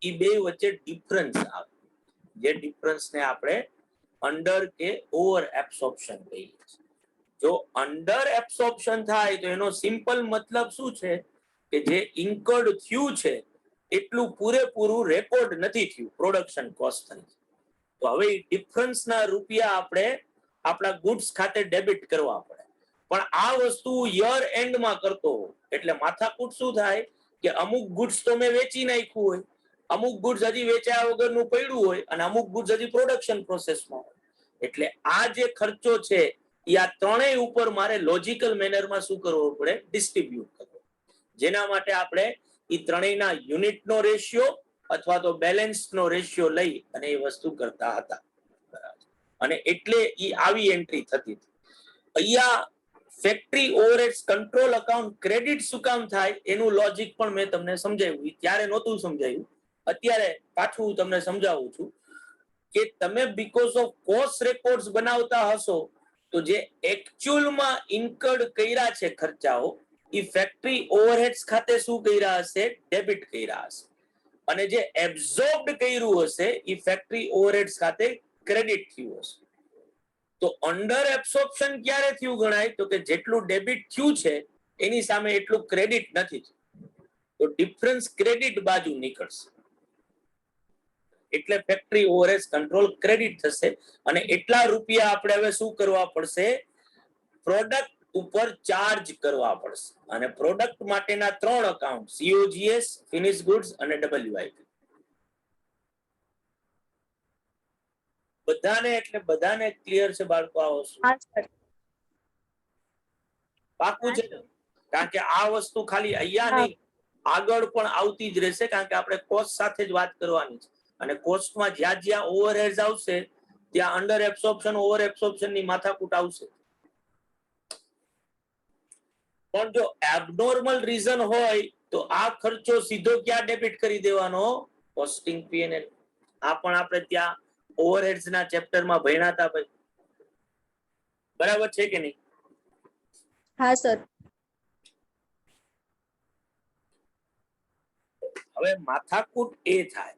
ઈ બે વચ્ચે ડિફરન્સ આવે, જે ડિફરન્સને આપણે અંડર કે ઓવર એબ્સોર્પ્શન કહીએ છીએ. જો અંડર એબ્સોર્પ્શન થાય તો એનો સિમ્પલ મતલબ શું છે કે જે ઇન્કર્ડ થયું છે એટલું પૂરેપૂરું રેકોર્ડ નથી થયું પ્રોડક્શન કોસ્ટ તરીકે. તો હવે એ ડિફરન્સના રૂપિયા આપણે આપણા ગુડ્સ ખાતે ડેબિટ કરવા પડે. પણ આ વસ્તુ યર એન્ડમાં કરતો હોય એટલે માથાકૂટ શું થાય કે અમુક ગુડ્સ તો મેં વેચી નાખ્યું હોય, અમુક ગુડ્સ હજી વેચાયા વગરનું પડ્યું હોય, અને અમુક ગુડ્સ હજી પ્રોડક્શન પ્રોસેસમાં હોય. એટલે આ જે ખર્ચો છે એ આ ત્રણેય ઉપર મારે લોજિકલ મેનરમાં શું કરવો પડે? ડિસ્ટ્રીબ્યુટ કરવો. જેના માટે આપણે એ ત્રણેયના યુનિટનો રેશિયો અથવા તો બેલેન્સનો રેશિયો લઈ અને એ વસ્તુ કરતા હતા. અને એટલે એ આવી એન્ટ્રી થતી હતી. અહીંયા factory overheads control account credit શું કામ થાય એનું લોજિક પણ મેં તમને સમજાવ્યું, ત્યારે નહોતું સમજાયું, અત્યારે પાછું હું તમને સમજાવું છું કે તમે બીકોઝ ઓફ કોસ્ટ રેકોર્ડ્સ બનાવતા હશો તો જે એકચ્યુઅલમાં ઇન્કર્ડ કર્યા છે ખર્ચાઓ એ ફેક્ટરી ઓવરહેડ્સ ખાતે શું કર્યા હશે? ડેબિટ કર્યા હશે. અને જે એબ્ઝોર્બ્ડ કર્યું હશે એ ફેક્ટરી ઓવરહેડ્સ ખાતે ક્રેડિટ થયું હશે. તો અંડર એબ્સોર્પ્શન ક્યારે થયું ગણાય? તો કે જેટલું ડેબિટ થયું છે એની સામે એટલું ક્રેડિટ નથી થયું. તો ડિફરન્સ ક્રેડિટ બાજુ નીકળશે, એટલે ફેક્ટરી ઓવરહેડ કંટ્રોલ ક્રેડિટ થશે. અને એટલા રૂપિયા આપણે હવે શું કરવા પડશે? પ્રોડક્ટ ઉપર ચાર્જ કરવા પડશે. અને પ્રોડક્ટ માટેના 3 અકાઉન્ટ, COGS, ફિનિશ ગુડ્સ અને WIP. બધાને ક્લિયર છે બાળકો? આ વસ્તુ હા સર. પાકું છે? કારણ કે આ વસ્તુ ખાલી અહીંયા નહીં, આગળ પણ આવતી જ રહેશે, કારણ કે આપણે કોસ્ટ સાથે જ વાત કરવાની છે. અને કોસ્ટમાં જ્યાં જ્યાં ઓવરહેડ્સ આવશે ત્યાં અંડર એબ્સોર્પ્શન, ઓવર એબ્સોર્પ્શન ની માથાકૂટ આવશે. પણ જો એબનોર્મલ રીઝન હોય તો આ ખર્ચો સીધો ક્યાં ડેબિટ કરી દેવાનો? Costing P&L. આ પણ આપણે ત્યાં ઓવરહેડ્સ ના ચેપ્ટરમાં ભણ્યા હતા ભાઈ. બરાબર છે કે નહીં? હા સર. હવે માથાકૂટ એ થાય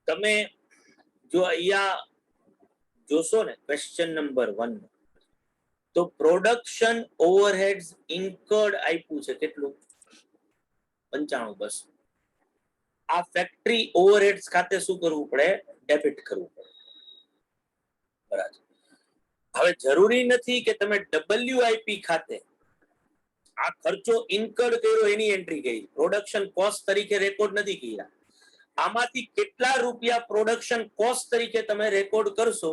તમે જો અહીંયા જોશો ને ક્વેશ્ચન નંબર 1, તો પ્રોડક્શન ઓવરહેડ્સ ઇન્કર્ડ આપ્યું છે કેટલું? 95,200. આ ફેક્ટરી ઓવરહેડ્સ ખાતે શું કરવું પડે? ડેબિટ કરવું પડે. બરાબર. હવે જરૂરી નથી કે તમે WIP ખાતે આ ખર્ચો ઇન્કર્ડ કર્યો એની એન્ટ્રી કરી, પ્રોડક્શન કોસ્ટ તરીકે રેકોર્ડ નથી કર્યા. આમાંથી કેટલા રૂપિયા પ્રોડક્શન કોસ્ટ તરીકે તમે રેકોર્ડ કરશો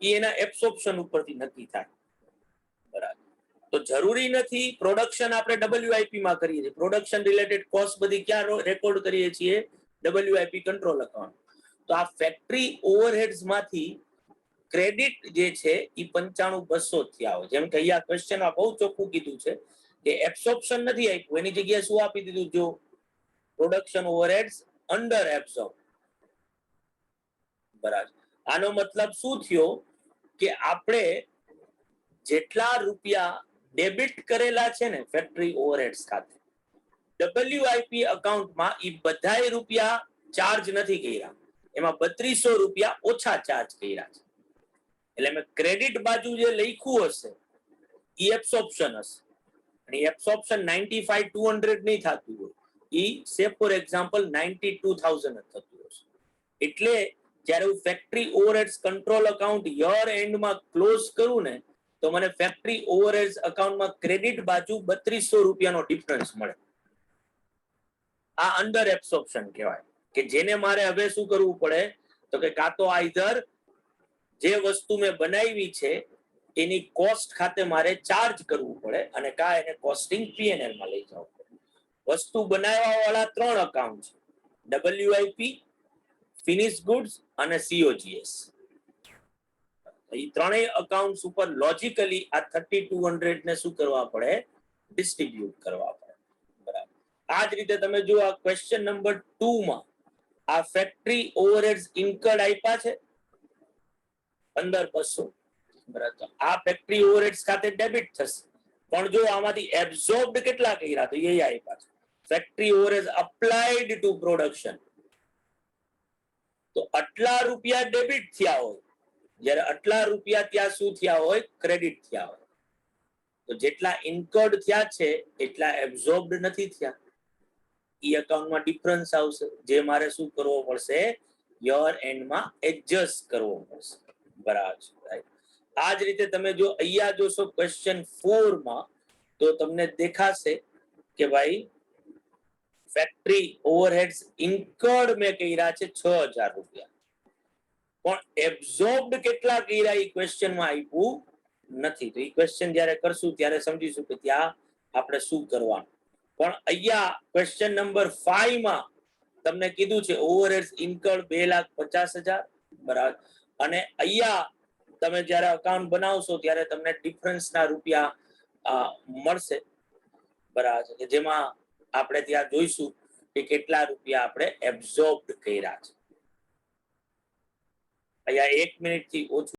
એ એના એબ્સોર્પ્શન ઉપરથી નક્કી થાય. બરાબર. તો જરૂરી નથી પ્રોડક્શન આપણે WIP માં કરીએ છીએ. પ્રોડક્શન રિલેટેડ કોસ્ટ બધી ક્યાં રેકોર્ડ કરીએ છીએ? WIP control account. તો આ ફેક્ટરી ઓવરહેડ્સ માંથી ક્રેડિટ જે છે એ 95,200 થયા હોય. જેમ કે અહીંયા ક્વેશ્ચનમાં બહુ ચોખ્ખું કીધું છે કે એબ્સોર્પ્શન નથી આપ્યું, એની જગ્યાએ શું આપી દીધું? જો પ્રોડક્શન ઓવરહેડ્સ અંડર એબ્સોર્બ. બરાબર. આનો મતલબ શું થયો? કે આપણે જેટલા રૂપિયા ડેબિટ કરેલા છે ને ફેક્ટરી ઓવરહેડ્સ ખાતે WIP અકાઉન્ટમાં, એ બધાય રૂપિયા ચાર્જ નથી કર્યા. એમાં 3200 રૂપિયા ઓછા ચાર્જ કર્યા છે. એટલે મેં ક્રેડિટ બાજુ જે લખ્યું હશે એ એબ્સોર્પ્શન હશે. અને એબ્સોર્પ્શન 95,200 નહીં થતું હોય, એ સે ફોર એક્ઝામ્પલ 92,000 જ થતું હશે. એટલે જ્યારે હું factory overheads control account year એન્ડમાં ક્લોઝ કરું ને, તો મને ફેક્ટરી ઓવરહેડ્સ અકાઉન્ટમાં ક્રેડિટ બાજુ 3200 રૂપિયાનો ડિફરન્સ મળે. આ અંડર એબ્સોર્પ્શન કહેવાય, કે જેને મારે હવે શું કરવું પડે? તો કે કાં તો આઈધર જે વસ્તુ મેં બનાવી છે એની કોસ્ટ ખાતે મારે ચાર્જ કરવું પડે, અને કાં એને કોસ્ટિંગ P&L માં લઈ જવું પડે. વસ્તુ બનાવવા વાળા 3 અકાઉન્ટ છે, WIP, ફિનિશ ગુડ્સ અને COGS. એ ત્રણેય અકાઉન્ટ્સ ઉપર લોજિકલી આ 3200 ને શું કરવા પડે? ડિસ્ટ્રીબ્યુટ કરવા પડે. બરાબર. આ જ રીતે તમે જો આ ક્વેશ્ચન નંબર 2 માં આ ફેક્ટરી ઓવરહેડ્સ ઇન્કર્ડ આપ્યા છે 15,200. બરાબર. આ ફેક્ટરી ઓવરહેડ્સ ખાતે ડેબિટ થશે. પણ જો આમાંથી એબ્સોર્બ્ડ કેટલા કર્યા? તો એ આપ્યા છે. Factory overheads applied to production. તો આટલા રૂપિયા ડેબિટ થયા હોય, જ્યારે આટલા રૂપિયા ત્યાં શું થયા હોય? ક્રેડિટ થયા હોય. તો જેટલા ઇન્કર્ડ થયા છે એટલા એબ્સોર્બ્ડ નથી થયા. ઈ અકાઉન્ટમાં ડિફરન્સ આવશે, જે મારે શું કરવો પડશે? યર એન્ડમાં એડજસ્ટ કરવો પડશે. બરાબર. આ જ રીતે તમે જો અહીંયા જોશો ક્વેશ્ચન 4 માં, તો તમને દેખાશે કે ભાઈ ફેક્ટરી ઓવરહેડ્સ ઇન્કર્ડ મેં કર્યા છે 6,000 રૂપિયા, પણ એબ્સોર્બ્ડ કેટલા કર્યા એ ક્વેશ્ચનમાં આપ્યું નથી. તો એ ક્વેશ્ચન જ્યારે કરશું ત્યારે સમજીશું કે ત્યાં આપણે શું કરવાનું. પણ અહીંયા ક્વેશ્ચન નંબર 5 માં તમને કીધું છે ઓવરહેડ્સ ઇન્કર્ડ 2,50,000. બરાબર. અને અહીંયા તમે જ્યારે અકાઉન્ટ બનાવશો ત્યારે તમને ડિફરન્સના રૂપિયા મળશે. બરાબર છે, જેમાં આપણે ત્યાં જોઈશું કે કેટલા રૂપિયા આપણે એબ્સોર્બ્ડ કર્યા છે. અહીંયા 1 મિનિટથી ઓછું